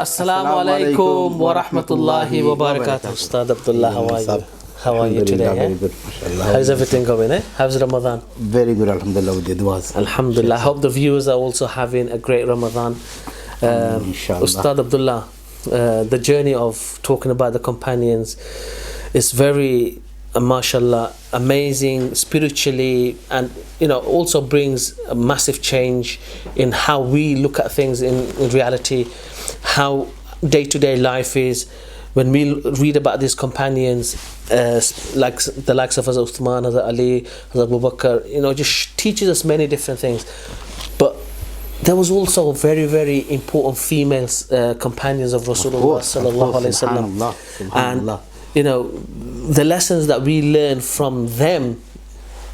Assalamu alaikum wa rahmatullahi wa barakatuh. Ustad Abdullah, how are you? How are you today? Very good. How's everything going? How's Ramadan? Very good, alhamdulillah, with the duas. Alhamdulillah. I hope the viewers are also having a great Ramadan. Inshallah. Ustad Abdullah, the journey of talking about the companions is very, mashallah, amazing spiritually, and also brings a massive change in how we look at things in reality, how day-to-day life is. When we read about these companions, like the likes of Hazrat Uthman, Hazrat Ali, Hazrat Abu Bakr, just teaches us many different things. But there was also very, very important female companions of Rasulullah sallallahu alaihi wasallam, and the lessons that we learn from them,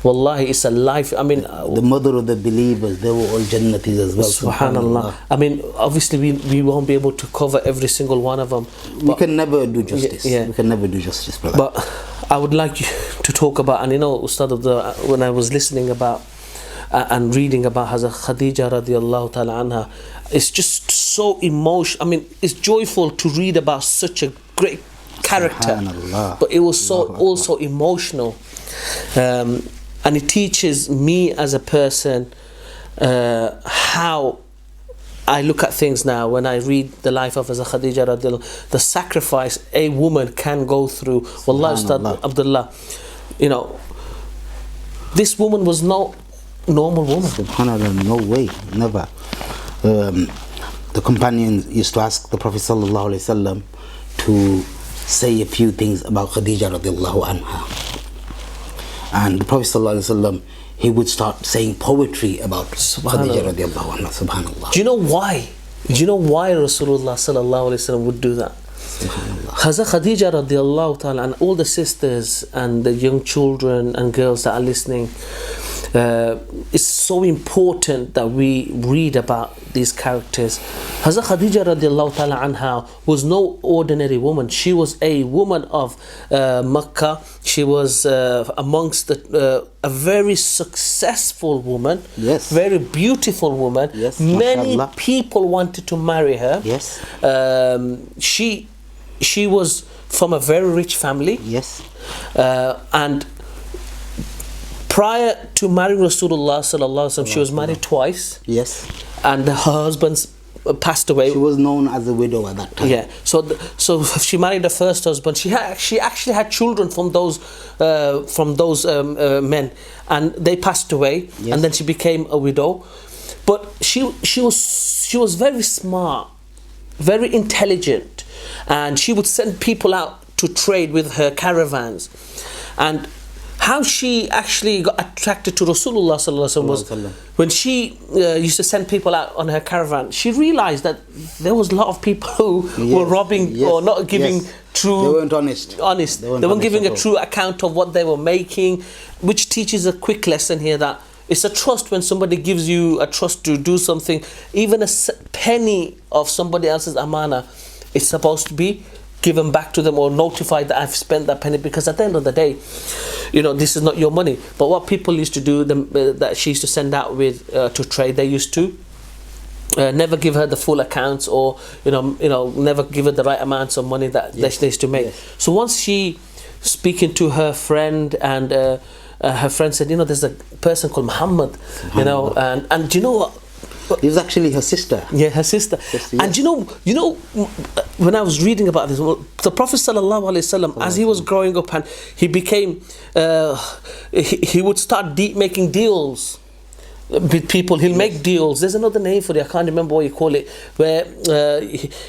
wallahi, it's a life. I mean, the mother of the believers, they were all Jannatis as well. Subhanallah. I mean, obviously we won't be able to cover every single one of them. We can never do justice. Yeah. We can never do justice, brother. But I would like you to talk about, and Ustad, when I was listening about and reading about Hazrat Khadija radiallahu ta'ala anha, it's just so emotional. I mean, it's joyful to read about such a great character, but it was so also emotional. And it teaches me as a person how I look at things now when I read the life of Hazrat Khadija radiallahu, the sacrifice a woman can go through. Wallahi, Ustad Abdullah, this woman was no normal woman. Subhanallah, no way, never. The companions used to ask the Prophet sallallahu alaihi wasallam to say a few things about Khadija radiallahu anha. And the Prophet ﷺ, he would start saying poetry about Khadija radiallahu anha. Subhanallah. Do you know why? Do you know why Rasulullah sallallahu alaihi wasallam would do that? Hazrat Khadija radiallahu ta'ala, and all the sisters and the young children and girls that are listening, it's so important that we read about these characters. Hazrat Khadija radiallahu ta'ala anha was no ordinary woman. She was a woman of Makkah. She was amongst a very successful woman, yes, very beautiful woman. Yes, many mashallah, people wanted to marry her. Yes. She was from a very rich family. Yes. And prior to marrying Rasulullah sallallahu alaihi wasallam, she was married twice. Yes. And her husbands passed away. She was known as a widow at that time. Yeah. So she married her first husband. She actually had children from those men, and they passed away. Yes. And then she became a widow. But she was very smart, very intelligent, and she would send people out to trade with her caravans. And how she actually got attracted to Rasulullah sallallahu alaihi wasallam was when she used to send people out on her caravan. She realized that there was a lot of people who were robbing or not giving true. They weren't honest. They weren't giving a true account of what they were making, which teaches a quick lesson here that it's a trust. When somebody gives you a trust to do something, even a penny of somebody else's amana, it's supposed to be given back to them or notified that I've spent that penny, because at the end of the day, this is not your money. But what people used to do, that she used to send out with to trade, they used to never give her the full accounts, or never give her the right amounts of money that they used to make. Yes. So once she speaking to her friend, and her friend said, there's a person called Muhammad, and do you know what? It was actually her sister. Yeah, her sister. Yes. And when I was reading about this, the Prophet sallallahu alaihi wasallam, as he was growing up and he became, he would start making deals with people. He'll make deals. There's another name for it. I can't remember what you call it. Where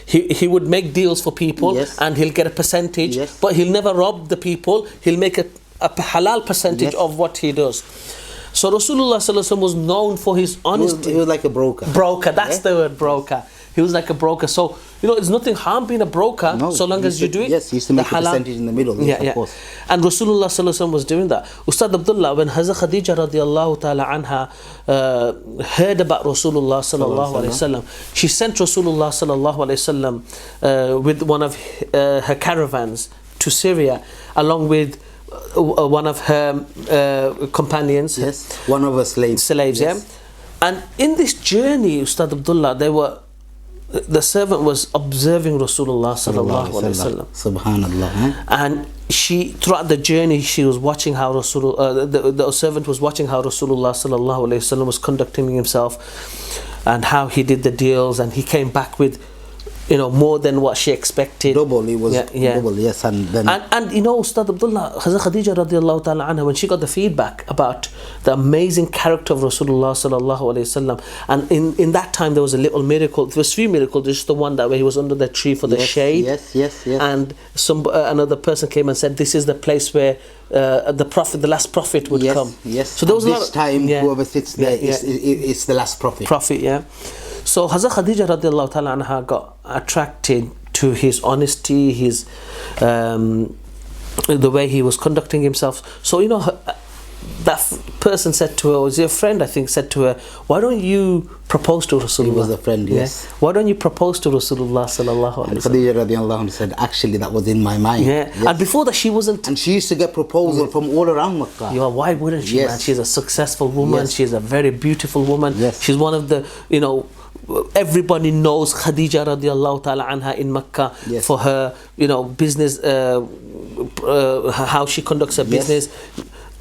he would make deals for people, yes, and he'll get a percentage, yes, but he'll never rob the people. He'll make a halal percentage, yes, of what he does. So Rasulullah sallallahu alaihi wasallam was known for his honesty. He was like a broker. That's the word, broker. He was like a broker. So there's nothing harm being a broker, so long as you do it. Yes, he used to make a percentage in the middle. Yes, of course. And Rasulullah sallallahu alaihi wasallam was doing that. Ustad Abdullah, when Hazrat Khadija radiallahu ta'ala anha heard about Rasulullah sallallahu alaihi wasallam, she sent Rasulullah sallallahu alaihi wasallam with one of her caravans to Syria, along with one of her companions. Yes, one of her slaves. Yes. Yeah. And in this journey, Ustad Abdullah, there were the servant was observing Rasulullah sallallahu alaihi wasallam. Subhanallah. And she, throughout the journey, she was watching how the servant was watching how Rasulullah sallallahu alaihi wasallam was conducting himself, and how he did the deals, and he came back with, you know, more than what she expected. Double, it was double, yes. And then and you know, Ustad Abdullah, Hazrat Khadija radiallahu ta'ala anha, when she got the feedback about the amazing character of Rasulullah sallallahu alayhi wasallam, and in that time there was a little miracle. There was 3 miracles. There's the one that where he was under the tree for the shade. Yes. And another person came and said, this is the place where the last prophet would come. Yes. So there was this time, whoever sits there is the last prophet. So Hazrat Khadija radiallahu ta'ala anha got attracted to his honesty, his the way he was conducting himself. So, you know, that person said to her, was your friend, I think, said to her, why don't you propose to Rasulullah? He was a friend, yes. Why don't you propose to Rasulullah sallallahu alaihi wasallam? Khadija radiallahu anha said, actually, that was in my mind. Yes. And before that, she wasn't. And she used to get proposals from all around Makkah. Yeah, why wouldn't she, man? She's a successful woman. She's a very beautiful woman. She's one of the, you know, everybody knows Khadija radiallahu ta'ala anha in Makkah for her, you know, business, how she conducts her business.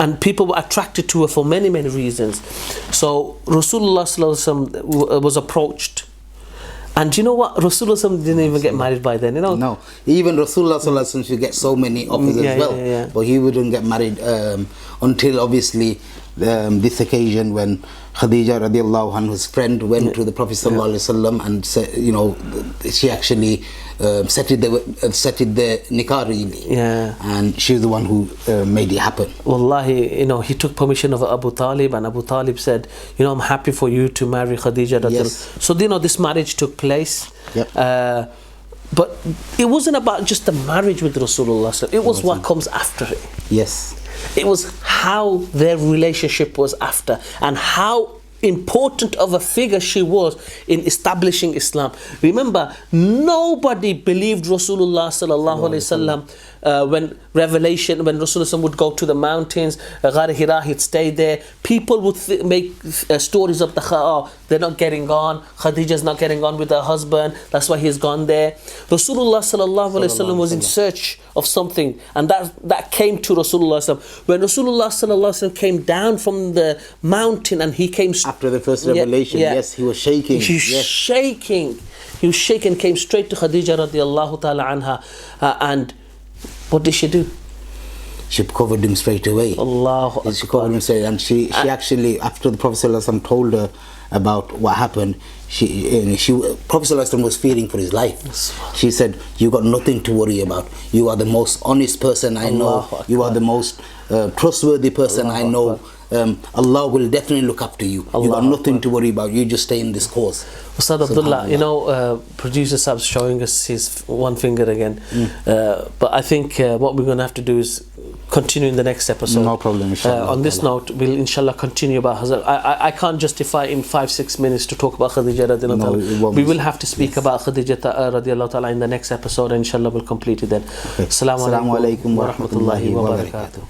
And people were attracted to her for many, many reasons. So Rasulullah sallallahu alaihi wasallam was approached. And you know what? Rasulullah didn't even get married by then, you know? No. Even Rasulullah sallallahu alaihi wasallam should get so many offers as well. But he wouldn't get married until obviously this occasion when Khadija radiallahu anha's friend went to the Prophet sallallahu alaihi wasallam and said, you know, she actually settled the nikah really. And she was the one who made it happen. Wallahi, you know, he took permission of Abu Talib, and Abu Talib said, you know, I'm happy for you to marry Khadija radiallahu. So, you know, this marriage took place. But it wasn't about just the marriage with Rasulullah. It was what comes after it. Yes. It was how their relationship was after, and how important of a figure she was in establishing Islam. Remember, nobody believed Rasulullah sallallahu alaihi wasallam when Rasulullah would go to the mountains, Ghar Hira, he'd stay there. People would make stories of they're not getting on, Khadija's not getting on with her husband, that's why he's gone there. Rasulullah sallallahu alaihi wasallam was in search of something, and that came to Rasulullah. When Rasulullah sallallahu alaihi wasallam came down from the mountain, and he came after the first revelation, yes, he was shaking. He was shaking, came straight to Khadija radiallahu ta'ala anha, and what did she do? She covered him straight away. Allahu Akbar. She covered him straight, and she actually, after the Prophet ﷺ told her about what happened, Prophet ﷺ was fearing for his life. She said, you got nothing to worry about. You are the most honest person I know. You are the most trustworthy person I know. Allah will definitely look after you. You got nothing to worry about. You just stay in this cause. Ustad Abdullah, you know, producer Sab's showing us his one finger again. But I think what we're going to have to do is continue in the next episode. No problem, inshallah. On this note, we'll inshallah continue about Hazrat. I can't justify in 5-6 minutes to talk about Khadija radiallahu ta'ala. We will have to speak about Khadija radiallahu ta'ala in the next episode, and inshallah we'll complete it then. Assalamu alaikum wa rahmatullahi wa barakatuh.